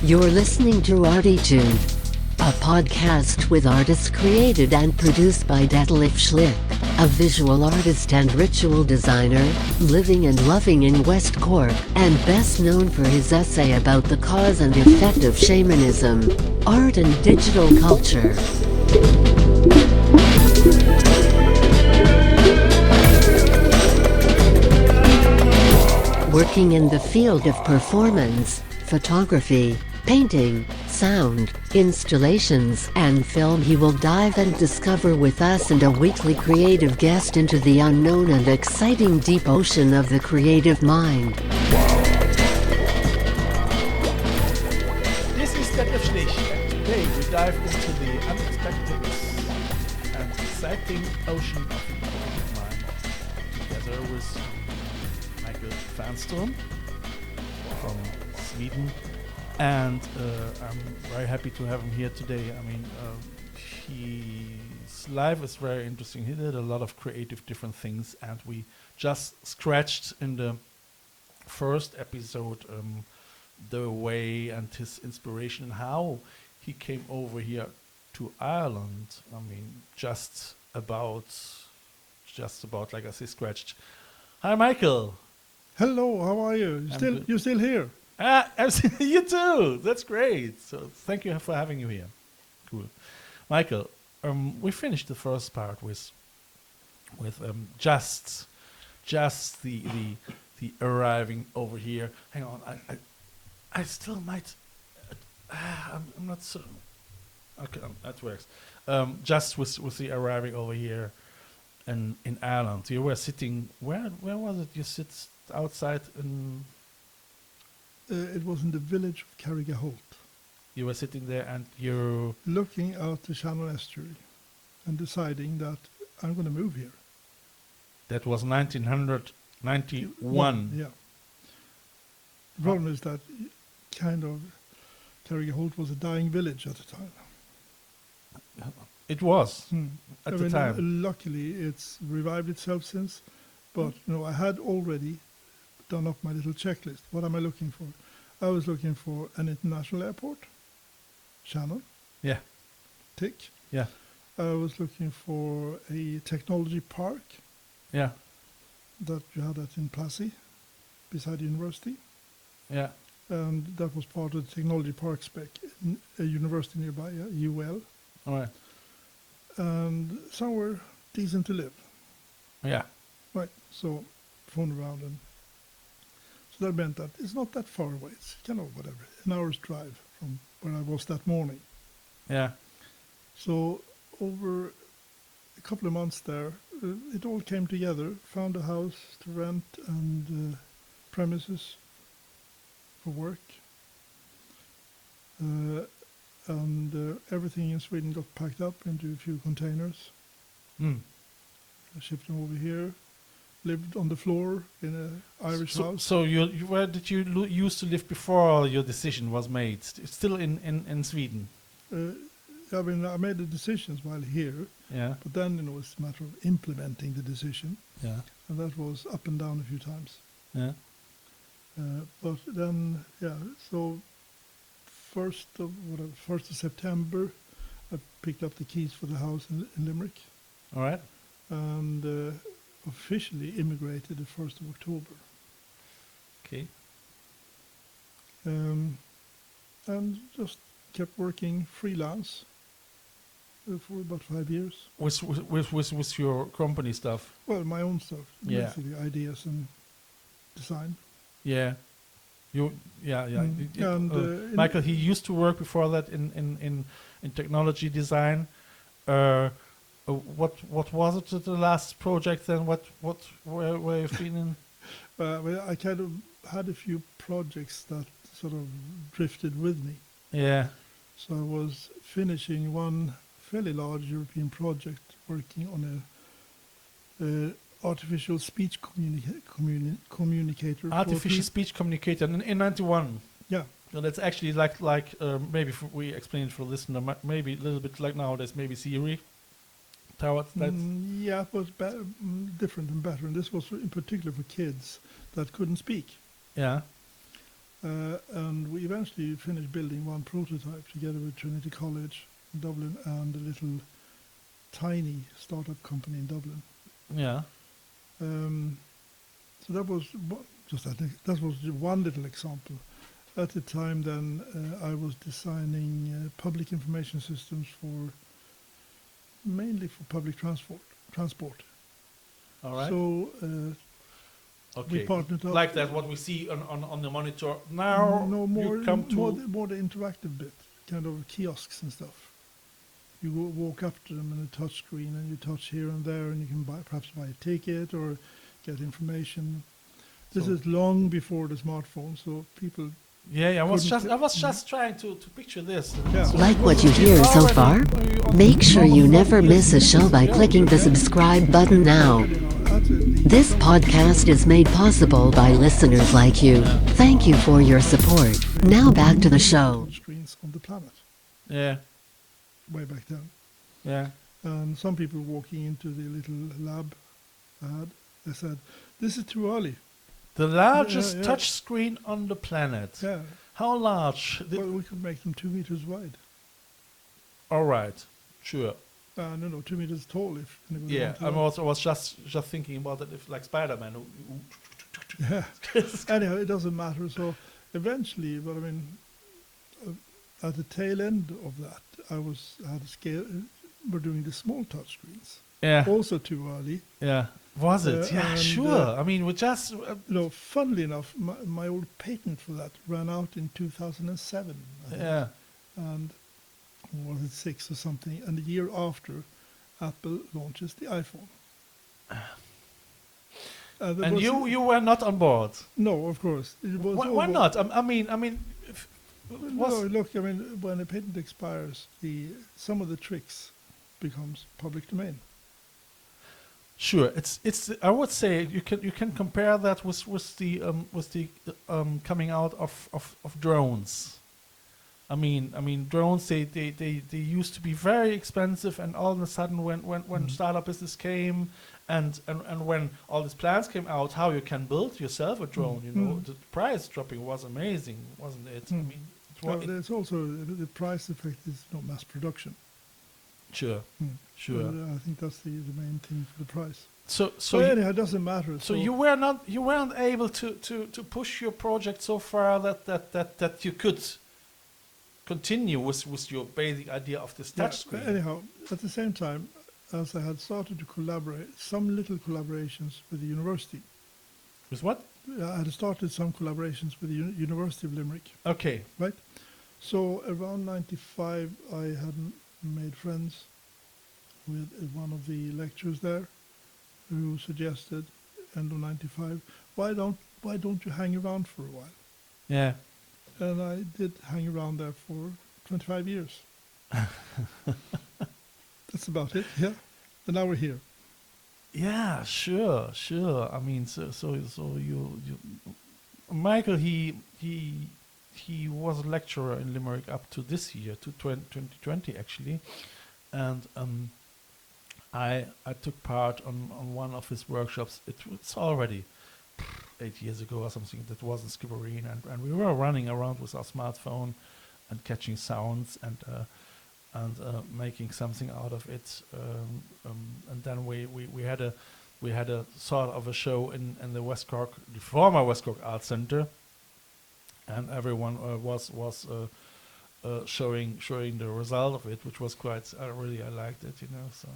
You're listening to ArTEEtude, a podcast with artists created and produced by Detlef Schlich, a visual artist and ritual designer, living and loving in West Cork, and best known for his essay about the cause and effect of shamanism, art and digital culture. Working in the field of performance, photography, painting, sound, installations, and film, he will dive and discover with us and a weekly creative guest into the unknown and exciting deep ocean of the creative mind. This is Detlef Schlich, and today we dive into the unexpected and exciting ocean of the creative mind, together with Mikael Fernström from Sweden. And I'm very happy to have him here today. I mean, his life is very interesting. He did a lot of creative different things, and we just scratched in the first episode the way and his inspiration and how he came over here to Ireland. I mean, just about, like I say, scratched. Hi, Mikael. Hello, how are you? You're still here? You too. That's great. So thank you for having you here. Cool, Mikael. We finished the first part with just the arriving over here. Hang on, I still might. I'm not so. Okay, that works. Just with the arriving over here, in Ireland. You were sitting. Where was it? You sit outside in. It was in the village of Carrigaholt. You were sitting there and you're... looking out the Shannon estuary and deciding that I'm going to move here. That was 1991. Yeah. The problem is that Carrigaholt was a dying village at the time. It was at the time. Luckily, it's revived itself since. But I had already done up my little checklist. What am I looking for? I was looking for an international airport, Shannon. Yeah. Tick. Yeah. I was looking for a technology park. Yeah. That you had that in Plassey, beside the university. Yeah. And that was part of the technology park spec, a university nearby, UL. All right. And somewhere decent to live. Yeah. Right. So, phone around and. So that meant that it's not that far away. It's whatever, an hour's drive from where I was that morning. Yeah. So over a couple of months there, it all came together. Found a house to rent and premises for work. And everything in Sweden got packed up into a few containers. I shipped them over here. Lived on the floor in an Irish house. So where did you used to live before your decision was made? Still in Sweden? I mean, I made the decisions while here. Yeah. But then, it's a matter of implementing the decision. Yeah. And that was up and down a few times. Yeah. But then, so 1st of September, I picked up the keys for the house in Limerick. All right. And officially immigrated the 1st of October. Okay. And just kept working freelance for about 5 years. With your company stuff? Well, my own stuff. Yeah. Basically ideas and design. Yeah. Mikael, he used to work before that in technology design. What was it the last project then? Where you've been in? Well, I kind of had a few projects that sort of drifted with me. Yeah. So I was finishing one fairly large European project, working on a artificial speech communicator. Artificial speech communicator in 91. Yeah. So that's actually like maybe we explain it for the listener, maybe a little bit like nowadays, maybe Siri. But different and better. And this was in particular for kids that couldn't speak. Yeah. And we eventually finished building one prototype together with Trinity College in Dublin and a little tiny startup company in Dublin. Yeah. So that was that was one little example. At the time, then I was designing public information systems mainly for public transport. All right. So we Okay. partnered up. Like that, what we see on the monitor now. No, more you come to more the interactive bit, kind of kiosks and stuff. You walk up to them in a touch screen, and you touch here and there, and you can perhaps buy a ticket or get information. This is long before the smartphone, so people. Yeah, I was just trying to picture this. Yeah. So Like what you hear so far? Make sure you never miss a show by clicking the subscribe button now. This podcast is made possible by listeners like you. Thank you for your support. Now back to the show. Screens on the planet, Yeah, way back then. yeah. And some people walking into the little lab they said, "This is too early." The largest yeah. touch screen on the planet. Yeah. How large? Well, we could make them 2 meters wide. All right, sure. No, 2 meters tall. If anybody Yeah, wanted that. I was just thinking about it. If like Spider-Man. Yeah. Anyhow, it doesn't matter. So eventually, but I mean, at the tail end of that, I had a scale. We're doing the small touch screens. Yeah, Also too early. yeah. Was it? Yeah, and, sure. I mean, we just. Funnily enough, my old patent for that ran out in 2007. I think. Yeah. And was it 6 or something? And the year after, Apple launches the iPhone. And you were not on board. No, of course. It was Why not? I mean, No, look. I mean, when a patent expires, some of the tricks becomes public domain. Sure, it's. I would say you can compare that with the coming out of drones. I mean drones they used to be very expensive, and all of a sudden when startup business came and when all these plans came out, how you can build yourself a drone, the price dropping was amazing, wasn't it? I mean, there's also the price effect is not mass production. Sure. I think that's the main thing for the price. So anyhow, it doesn't matter. So you weren't able to push your project so far that you could continue with your basic idea of this touch screen. Anyhow, at the same time, as I had started to collaborate, some little collaborations with the university. With what? I had started some collaborations with the University of Limerick. Okay. Right? So around 95, I had made friends with one of the lecturers there, who suggested, end of 95, why don't you hang around for a while? Yeah. And I did hang around there for 25 years. That's about it, yeah. And now we're here. Yeah, sure. I mean, so you Michael, he was a lecturer in Limerick up to this year, to 2020 actually, and I took part on one of his workshops. It's already 8 years ago or something. That was in Skibbereen, and we were running around with our smartphone and catching sounds and making something out of it. And then we had a sort of a show in the West Cork, the former West Cork Art Center, and everyone was showing the result of it, which was quite. I liked it, So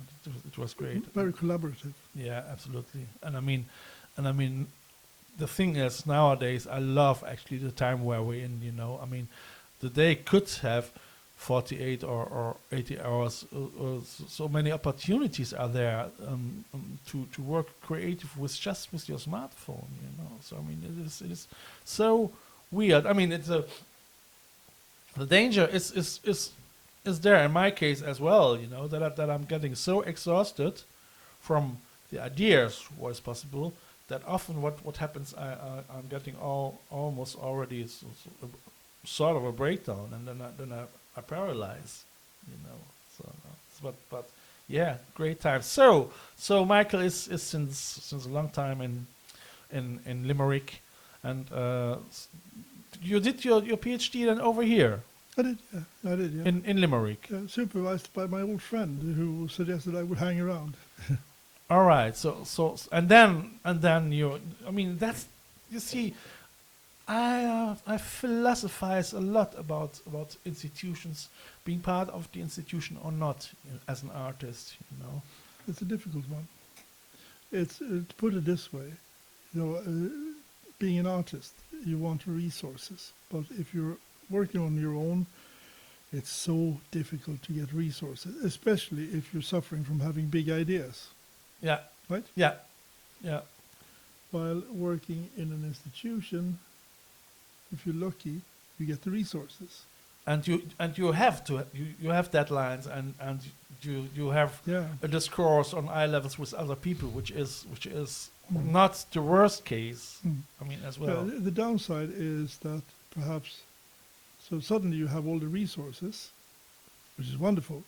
it was great. Very collaborative. Yeah, absolutely. And I mean, the thing is, nowadays I love actually the time where we're in. I mean, the day could have 48 or 80 hours. So many opportunities are there to work creative with your smartphone. So I mean, it is so weird. I mean, the danger is there in my case as well. That I'm getting so exhausted from the ideas what is possible that often what happens I'm getting almost already sort of a breakdown, and then I paralyze. But yeah, great time. So Michael is since a long time in Limerick, and you did your PhD then over here I did, yeah. in Limerick. Supervised by my old friend who suggested I would hang around. All right. So and then you. I mean, that's, you see, I philosophize a lot about institutions, being part of the institution or not, as an artist. It's a difficult one. It's to put it this way, being an artist, you want resources, but if you're working on your own, it's so difficult to get resources, especially if you're suffering from having big ideas. Yeah. Right? Yeah. While working in an institution, if you're lucky, you get the resources. And you have deadlines and you have a discourse on eye levels with other people, which is not the worst case. I mean, as well. The downside is that perhaps, so suddenly you have all the resources, which is wonderful,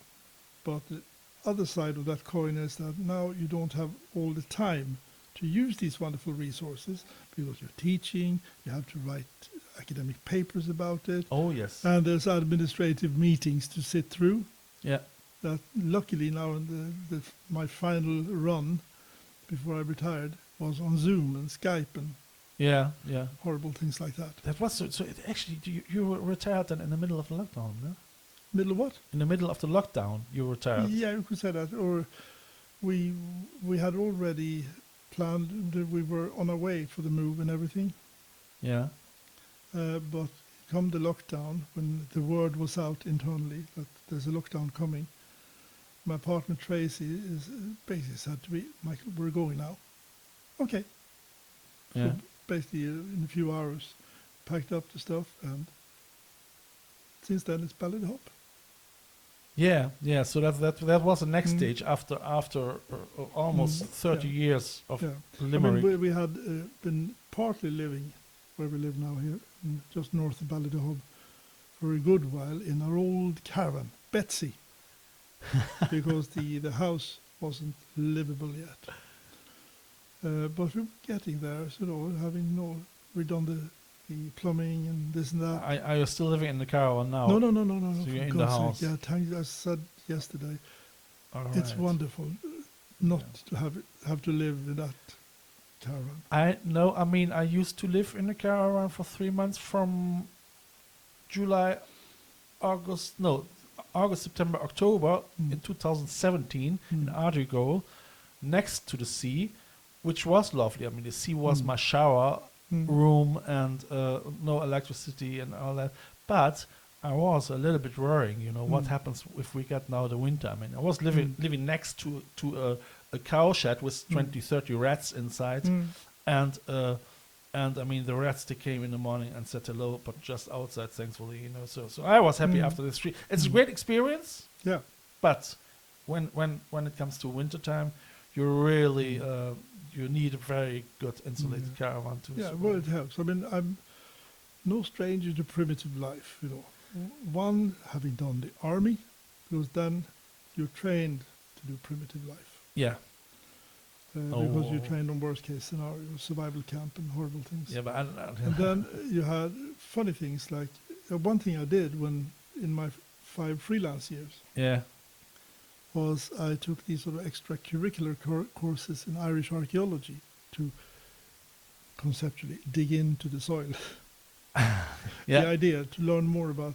but the other side of that coin is that now you don't have all the time to use these wonderful resources because you're teaching, you have to write academic papers about it. Oh, yes. And there's administrative meetings to sit through. Yeah. That luckily now in my final run before I retired was on Zoom and Skype and horrible things like that. That was so actually you were retired then in the middle of the lockdown, no? Middle of what? In the middle of the lockdown, you retired. Yeah, you could say that. Or we had already planned that we were on our way for the move and everything. Yeah. But come the lockdown, when the word was out internally that there's a lockdown coming, my partner Tracy is basically said to me, "Michael, we're going now." Okay. Yeah. So basically, in a few hours, packed up the stuff, and since then it's Ballydehob. Yeah. So that was the next stage after almost 30 years of Limmerick. I mean, we had been partly living where we live now here, just north of Ballydehob, for a good while in our old caravan, Betsy, because the house wasn't livable yet. But we're getting there, we've done the plumbing and this and that. Are you still living in the caravan now? No. So you're in the house. Yeah, I said yesterday, it's Right. wonderful not to have to live in that caravan. I mean, I used to live in a caravan for 3 months from August, September, October in 2017 in ArTEEtude, next to the sea, which was lovely. I mean, the sea was my shower room and no electricity and all that. But I was a little bit worrying, what happens if we get now the winter? I mean, I was living next to a cow shed with 20, 30 rats inside. And I mean, the rats, they came in the morning and said hello, but just outside, thankfully, So I was happy after this trip. It's a great experience. Yeah. But when it comes to wintertime, you really you need a very good insulated caravan to survive. Well, it helps. I mean, I'm no stranger to primitive life, One, having done the army, because then you're trained to do primitive life. Yeah. Because you're trained on worst case scenario, survival camp and horrible things. Yeah, but and then you had funny things like one thing I did when in my 5 freelance years. Yeah. Was I took these sort of extracurricular courses in Irish archaeology to conceptually dig into the soil. The idea to learn more about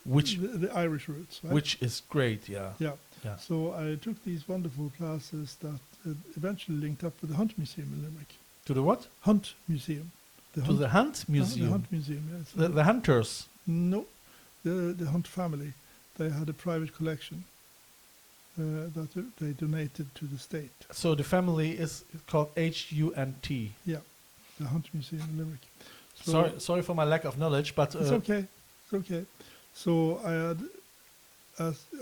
the Irish roots. Right? Which is great, yeah. So I took these wonderful classes that eventually linked up with the Hunt Museum in Limerick. To the what? Hunt Museum. The Hunt Museum? The Hunt Museum, yes. The hunters? No, the Hunt family. They had a private collection that they donated to the state. So the family is called HUNT. Yeah, the Hunt Museum in Limerick. So sorry for my lack of knowledge, but it's okay. It's okay. So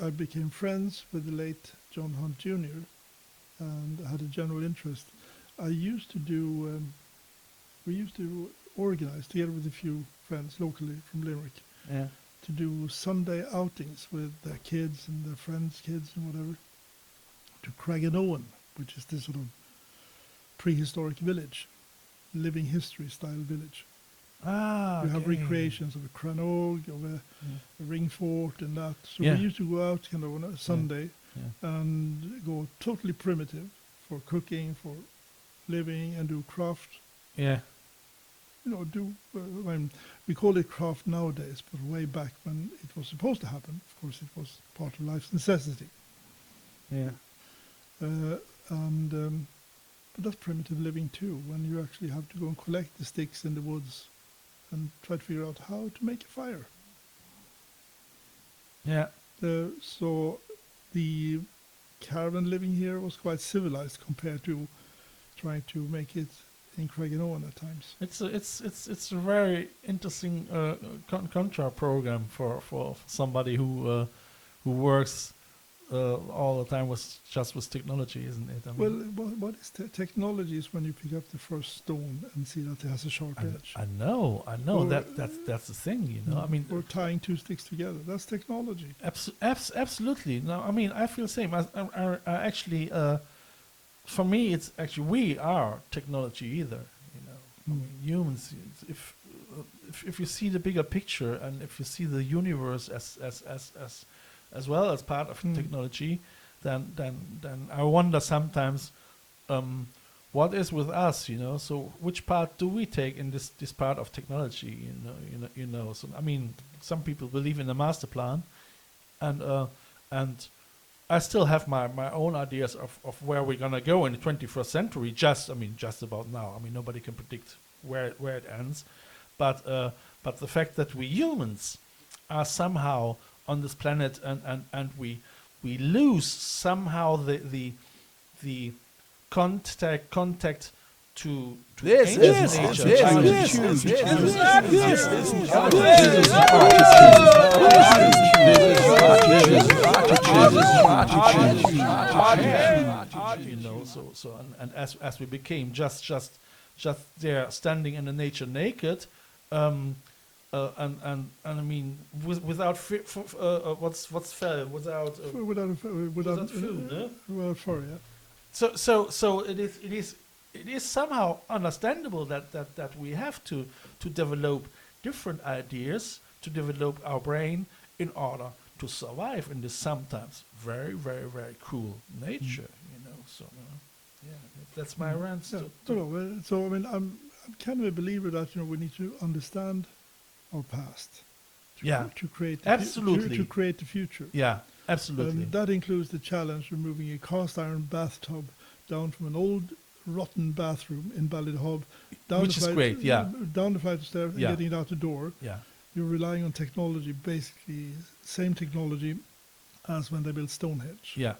I became friends with the late John Hunt Jr. and had a general interest. I used to do. We used to organize together with a few friends locally from Limerick. Yeah. To do Sunday outings with their kids and their friends' kids and whatever, to Craganoan, which is this sort of prehistoric village, living history style village. Ah, You have okay. recreations of a Cranog, of a ring fort and that. So Yeah. we used to go out kind of on a Sunday Yeah. and go totally primitive for cooking, for living, and do craft. Yeah. We call it craft nowadays, but way back when it was supposed to happen, of course, it was part of life's necessity. Yeah. But that's primitive living too, when you actually have to go and collect the sticks in the woods and try to figure out how to make a fire. Yeah. So the caravan living here was quite civilized compared to trying to make it in Craigenoan at times. It's a very interesting contra program for somebody who works all the time with technology, isn't it? I mean, Well, what is technology is when you pick up the first stone and see that it has a sharp edge. I know. Or- That's the thing, you know. I mean, or tying two sticks together. That's technology. absolutely. No, I mean, I feel the same. I actually, for me, it's actually we are technology either. You know, I mean, humans. If you see the bigger picture and if you see the universe as well as part of technology, then I wonder sometimes what is with us, you know. So which part do we take in this part of technology, you know. So I mean, some people believe in the master plan, and I still have my own ideas of where we're gonna go in the 21st century. Just about now. I mean, nobody can predict where it ends, but the fact that we humans are somehow on this planet and we lose somehow the contact to This ancient is nature. You know, so and as we became just there standing in the nature naked, and I mean without what's fell without Without food, no? Without fire, yeah. So it is somehow understandable that we have to develop different ideas, to develop our brain in order to survive in this sometimes very, very, very cruel nature, you know. So yeah, that's my rant. Yeah, so I mean, I'm kind of a believer that we need to understand our past. To create absolutely to create the future. Yeah, absolutely. And that includes the challenge of moving a cast iron bathtub down from an old rotten bathroom in Ballydehob down Which the is flight, great, yeah. down the flight of stairs and Yeah. getting it out the door. Yeah. You're relying on technology, basically same technology as when they built Stonehenge. Yeah.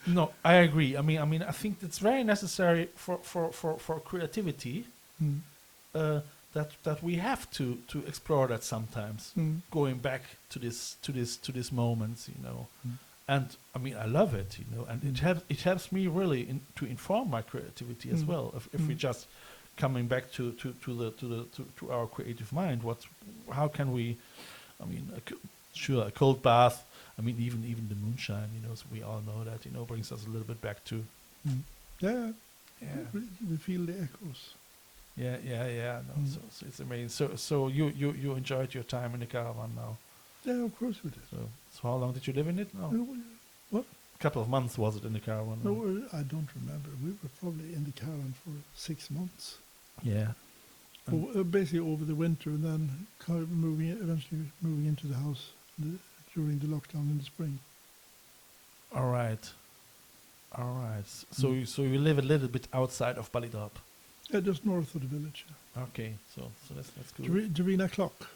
No, I agree. I mean, I think it's very necessary for creativity that we have to explore that sometimes, going back to this moments, you know. And I mean, I love it, you know, and it helps me really to inform my creativity as well. If we just coming back to our creative mind, how can we? I mean, a cold bath. I mean, even the moonshine, you know, so we all know that, you know, brings us a little bit back to. Yeah. We feel the echoes. Yeah. No, so it's amazing. So you enjoyed your time in the caravan now. Yeah, of course we did. So how long did you live in it? No. What? A couple of months was it in the caravan? No, I don't remember. We were probably in the caravan for 6 months. Yeah. Basically over the winter, and then eventually moving into the house during the lockdown in the spring. All right. So you live a little bit outside of Ballydehob. Yeah, just north of the village. Yeah. Okay, so that's cool. Jarina Clock.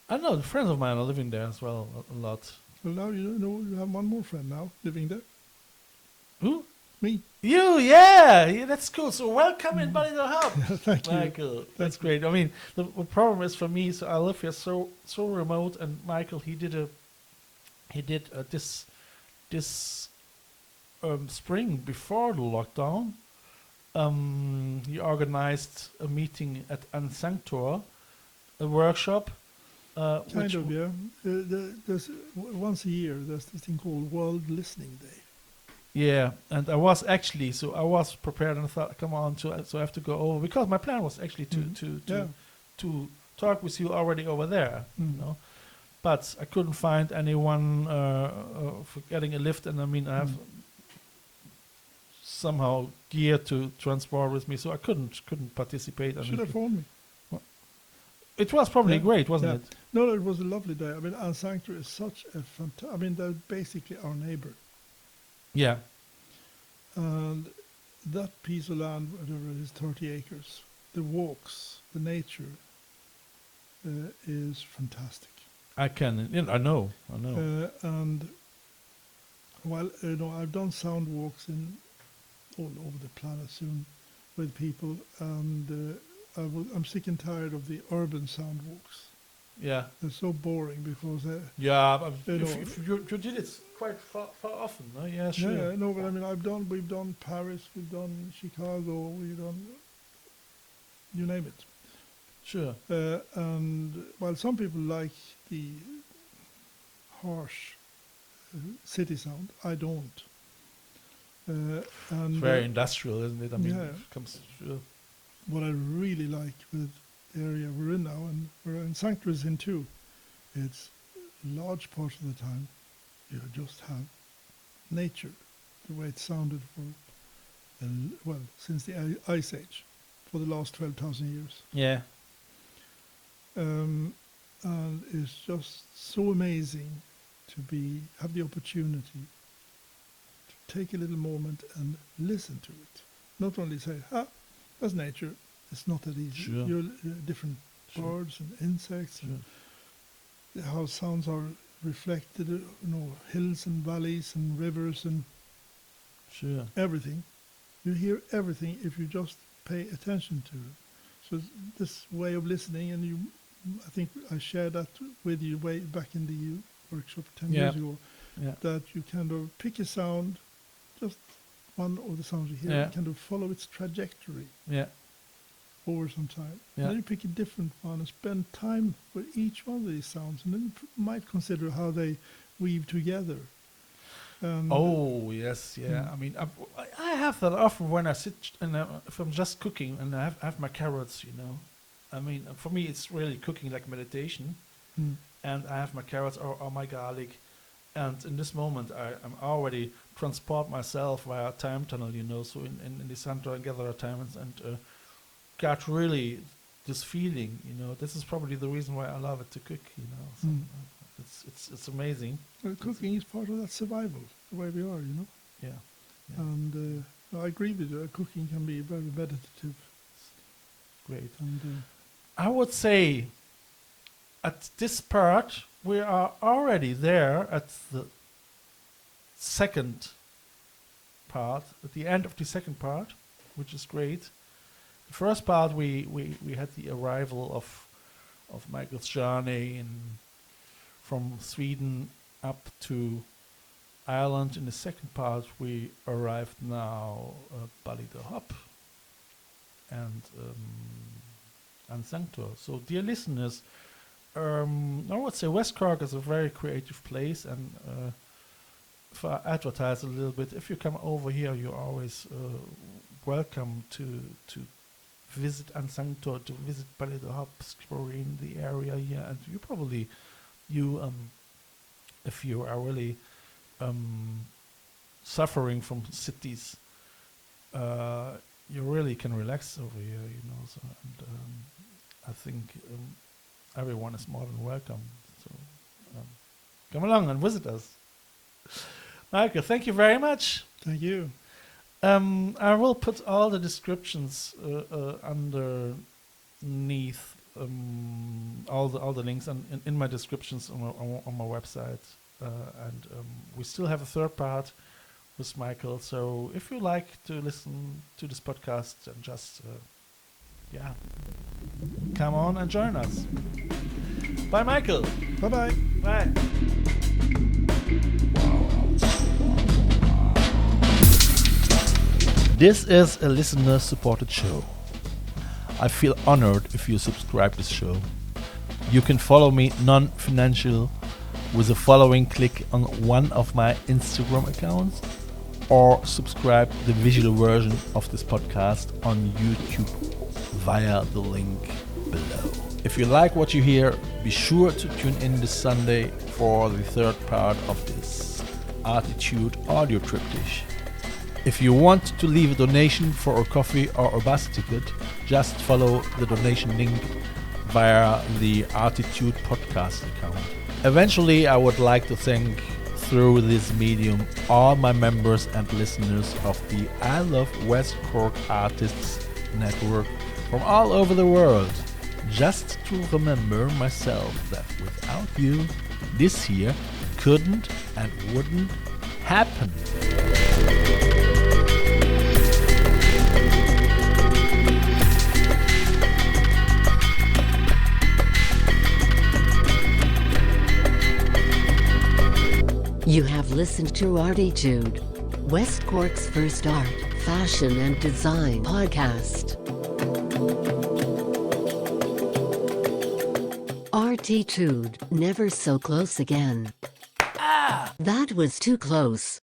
I know the friends of mine are living there as well a lot. Well, now you have one more friend now living there. Who? Me. You, yeah, that's cool. So welcome in Ballydehob. Thank you. Michael, that's great. I mean, the problem is for me, so I live here so remote, and Michael, he did this spring before the lockdown. He organized a meeting at Ansanctor, a workshop. Kind of, yeah. There's once a year there's this thing called World Listening Day. Yeah, and I was prepared and I thought, come on, so I have to go over, because my plan was actually to talk with you already over there, you know. But I couldn't find anyone for getting a lift, and I mean I have somehow gear to transport with me, so I couldn't participate. Should have phoned me. It was probably great, wasn't it? No, it was a lovely day. I mean, Ansanctor is such a fantastic. I mean, they're basically our neighbour. Yeah. And that piece of land, whatever it is, 30 acres, the walks, the nature is fantastic. I know. And while I've done sound walks in all over the planet soon with people, and I'm sick and tired of the urban sound walks. Yeah. They're so boring because if you did it quite far often, no? Yeah, sure. Yeah, no, but I mean, we've done Paris, we've done Chicago, we've done, you name it. Sure. And while some people like the harsh city sound, I don't. And it's very industrial, isn't it? I mean, it comes. Sure. What I really like with the area we're in now, and we're in Sanctor is in too, it's large parts of the time you just have nature, the way it sounded for, since the Ice Age, for the last 12,000 years. Yeah. And it's just so amazing to have the opportunity to take a little moment and listen to it. Not only say, that's nature. It's not that easy. Sure. You're different birds and insects, and how sounds are reflected, hills and valleys and rivers and everything. You hear everything if you just pay attention to it. So this way of listening, and I think I shared that with you way back in the workshop 10 years ago, that you kind of pick a sound, just one of the sounds you hear, kind of follow its trajectory over some time. And then you pick a different one and spend time with each one of these sounds, and then you might consider how they weave together. I mean, I have that often when I sit and if I'm just cooking and I have my carrots, I mean, for me it's really cooking like meditation, and I have my carrots or my garlic, and in this moment I'm already transport myself via time tunnel, so in the center and gather time and got really this feeling, This is probably the reason why I love it to cook, So it's amazing. Well, cooking is part of that survival, the way we are, Yeah. And I agree with you. Cooking can be very meditative. Great. And I would say at this part we are already there at the second part, at the end of the second part, which is great. The first part we had the arrival of Mikael's journey from Sweden up to Ireland. In the second part we arrived now at Ballydehob and Sanctor. So dear listeners, I would say West Cork is a very creative place, and if I advertise a little bit, if you come over here, you're always welcome to visit Sanctor, to visit Ballydehob, exploring the area here, and if you are really suffering from cities, you really can relax over here, So, and I think everyone is more than welcome. So come along and visit us. Mikael, thank you very much. Thank you. I will put all the descriptions underneath all the links in my descriptions on my website. And we still have a third part with Mikael. So if you like to listen to this podcast, then just come on and join us. Bye, Mikael. Bye-bye. Bye. This is a listener-supported show. I feel honored if you subscribe this show. You can follow me non-financial with a following click on one of my Instagram accounts, or subscribe to the visual version of this podcast on YouTube via the link below. If you like what you hear, be sure to tune in this Sunday for the third part of this ArTEEtude audio triptych. If you want to leave a donation for a coffee or a bus ticket, just follow the donation link via the ArTEEtude podcast account. Eventually, I would like to thank through this medium all my members and listeners of the I Love West Cork Artists Network from all over the world. Just to remember myself that without you, this here couldn't and wouldn't happen. You have listened to ArTEEtude, West Cork's first art, fashion and design podcast. ArTEEtude, never so close again. That was too close.